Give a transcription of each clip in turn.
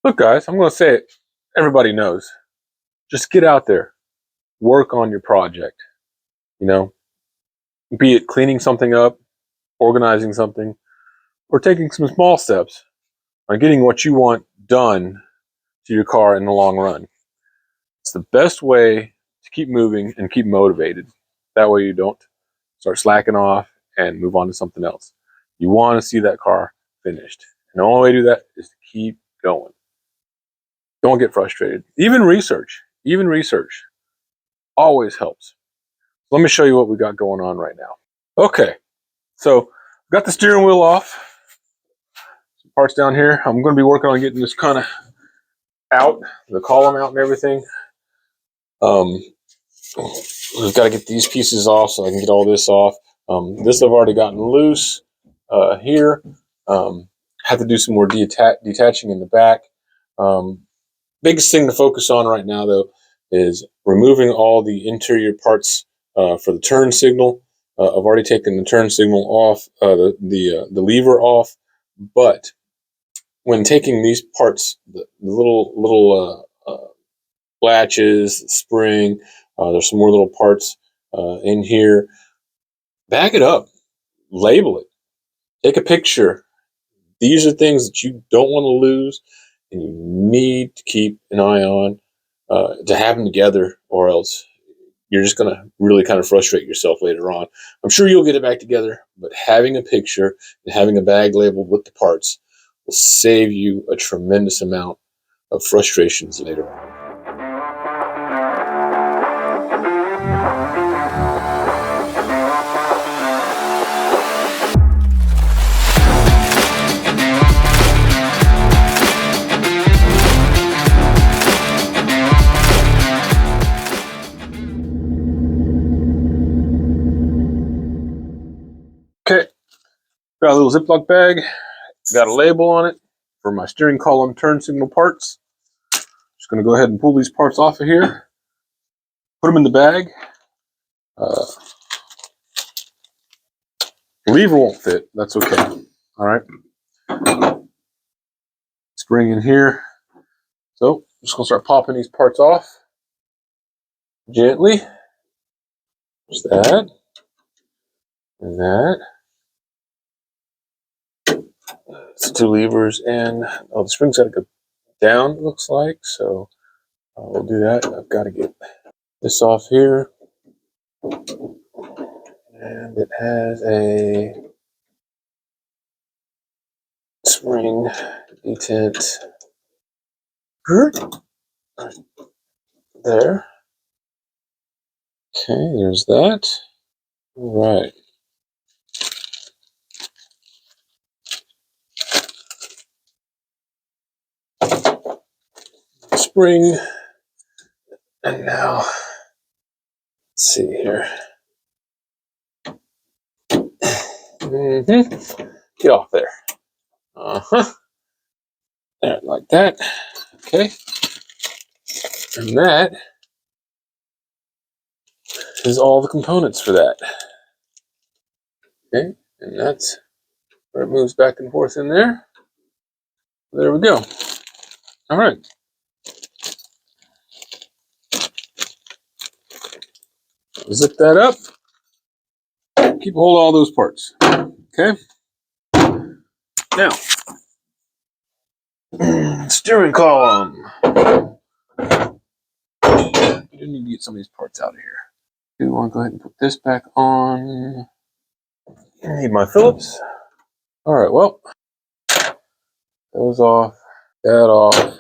Look, guys, I'm going to say it. Everybody knows. Just get out there, work on your project. You know, be it cleaning something up, organizing something, or taking some small steps on getting what you want done to your car in the long run. It's the best way to keep moving and keep motivated. That way you don't start slacking off and move on to something else. You want to see that car finished. And the only way to do that is to keep going. Don't get frustrated. Even research always helps. Let me show you what we got going on right now. Okay, so got the steering wheel off. Some parts down here. I'm going to be working on getting this kind of out, the column out and everything. We've got to get these pieces off so I can get all this off. This I've already gotten loose here. Have to do some more detaching in the back. Biggest thing to focus on right now, though, is removing all the interior parts for the turn signal. I've already taken the turn signal off, the lever off, but when taking these parts, the little latches, the spring, there's some more little parts in here. Back it up, label it, take a picture. These are things that you don't want to lose and you need to keep an eye on to have them together, or else you're just going to really kind of frustrate yourself later on. I'm sure you'll get it back together, but having a picture and having a bag labeled with the parts will save you a tremendous amount of frustrations later on. Okay, got a little Ziploc bag, got a label on it for my steering column turn signal parts. Just going to go ahead and pull these parts off of here, put them in the bag. Lever won't fit, that's okay. All right, spring in here. So I'm just going to start popping these parts off gently. Just that and that. It's 2 levers, and the spring's got to go down, it looks like, so we'll do that. I've got to get this off here, and it has a spring detent there. Okay, there's that. All right. Spring, and now let's see here. Get off there. There, like that. Okay. And that is all the components for that. Okay, and that's where it moves back and forth in there. There we go. All right. Zip that up. Keep a hold of all those parts. Okay. Now, steering column. You do need to get some of these parts out of here. Do want to go ahead and put this back on. I need my Phillips. All right, well, those off, that off.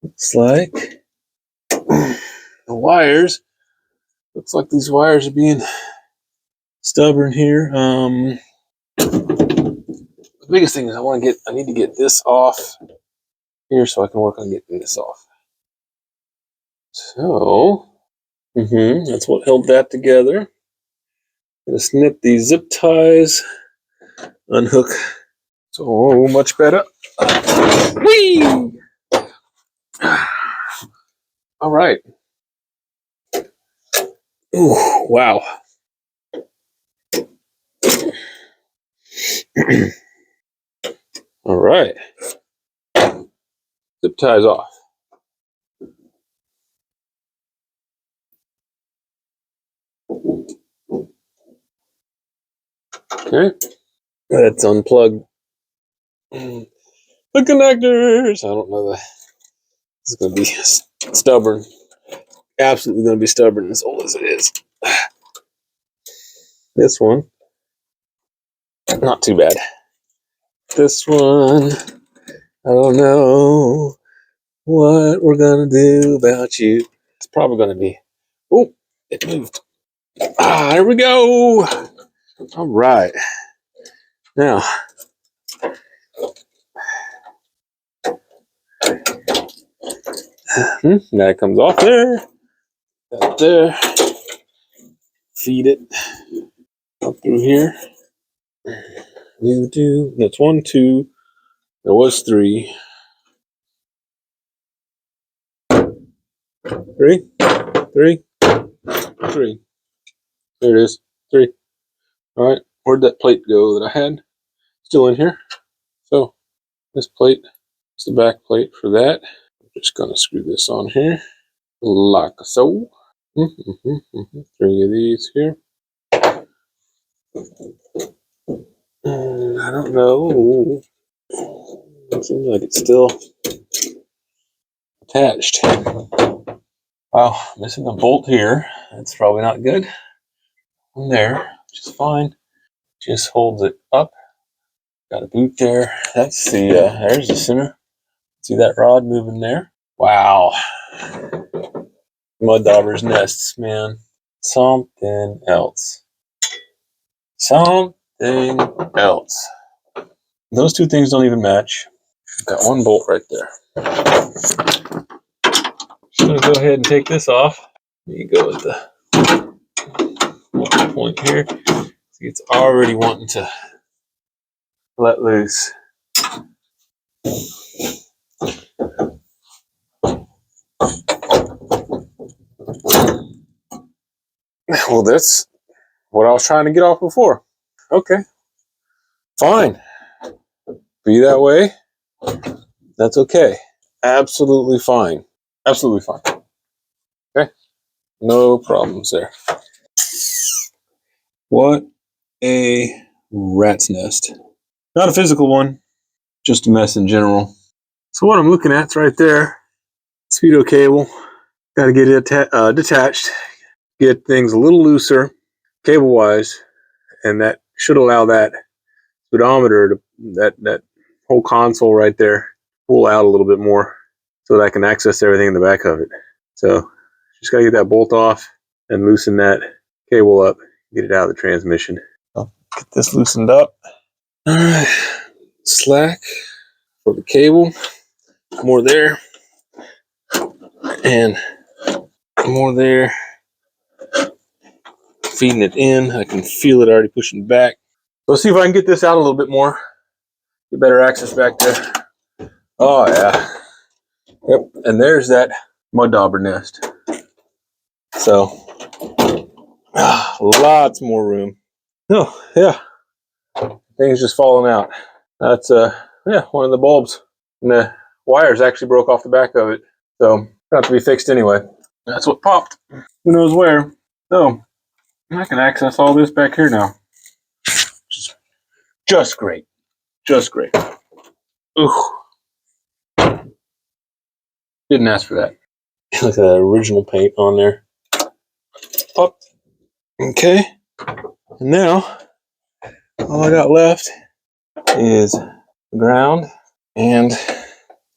Looks like the wires. Looks like these wires are being stubborn here. The biggest thing is I need to get this off here so I can work on getting this off. So, that's what held that together. Gonna snip these zip ties, unhook. So much better. Whee! All right. Ooh, wow. All right. Zip ties off. Okay. Let's unplug the connectors. I don't know. It's going to be stubborn. Absolutely going to be stubborn as old as it is. This one, not too bad. This one, I don't know what we're going to do about you. It's probably going to be, oh, it moved. Ah, there we go. All right. Now, that comes off there. That there. Feed it up through here. That's 1, 2. There was 3. 3, 3, 3. There it is. 3. All right. Where'd that plate go that I had? Still in here. So this plate is the back plate for that. I'm just gonna screw this on here like so. 3 of these here. I don't know. It seems like it's still attached. Wow, missing a bolt here. That's probably not good. One there, which is fine. Just holds it up. Got a boot there. That's the, there's the center. See that rod moving there? Wow. Mud dauber's nests, man. Something else. Something else. Those two things don't even match. Got one bolt right there. I'm gonna go ahead and take this off. You go with the point here. See, it's already wanting to let loose. Well, that's what I was trying to get off before. Okay, fine. Be that way. That's okay. Absolutely fine. Absolutely fine. Okay, no problems there. What a rat's nest. Not a physical one, just a mess in general. So what I'm looking at's right there. Speedo cable. Got to get it detached. Get things a little looser, cable-wise, and that should allow that speedometer to that whole console right there pull out a little bit more, so that I can access everything in the back of it. So just got to get that bolt off and loosen that cable up, get it out of the transmission. I'll get this loosened up. All right, slack for the cable, more there, and more there. Feeding it in, I can feel it already pushing back. Let's see if I can get this out a little bit more. Get better access back there. Oh yeah. Yep, and there's that mud dauber nest. So, lots more room. Oh, yeah. Things just falling out. That's, yeah, one of the bulbs. And the wires actually broke off the back of it. So, got to be fixed anyway. That's what popped. Who knows where. So, I can access all this back here now. Just great. Just great. Ooh. Didn't ask for that. Look at that original paint on there. Up. Okay. And now, all I got left is the ground and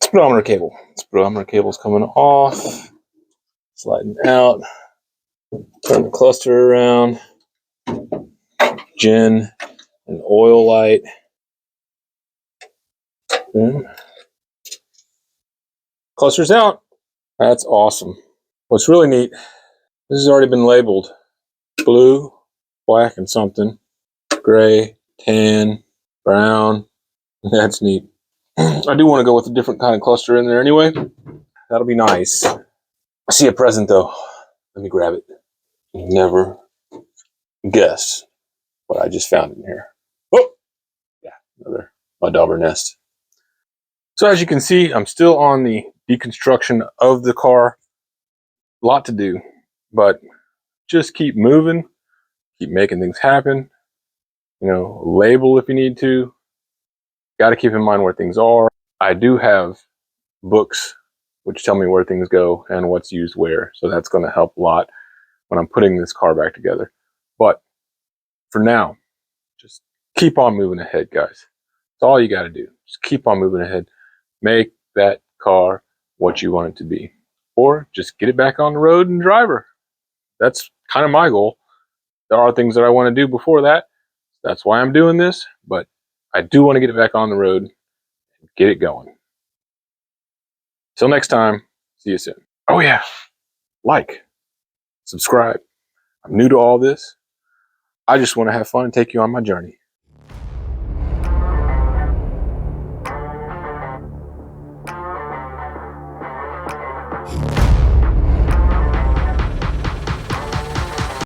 speedometer cable. Speedometer cable's coming off, sliding out, turn the cluster around, gen, an oil light. Cluster's out. That's awesome. What's really neat, this has already been labeled blue, black, and something, gray, tan, brown. That's neat. I do want to go with a different kind of cluster in there anyway. That'll be nice. I see a present though. Let me grab it. Never guess what I just found in here. Oh, yeah, another dauber nest. So as you can see, I'm still on the deconstruction of the car. A lot to do, but just keep moving, keep making things happen. You know, label if you need to. Got to keep in mind where things are. I do have books which tell me where things go and what's used where. So that's going to help a lot when I'm putting this car back together. But for now, just keep on moving ahead, guys. That's all you got to do. Just keep on moving ahead. Make that car what you want it to be. Or just get it back on the road and drive her. That's kind of my goal. There are things that I want to do before that. That's why I'm doing this. But I do want to get it back on the road and get it going. Till next time, see you soon. Oh yeah, like, subscribe. I'm new to all this. I just want to have fun and take you on my journey.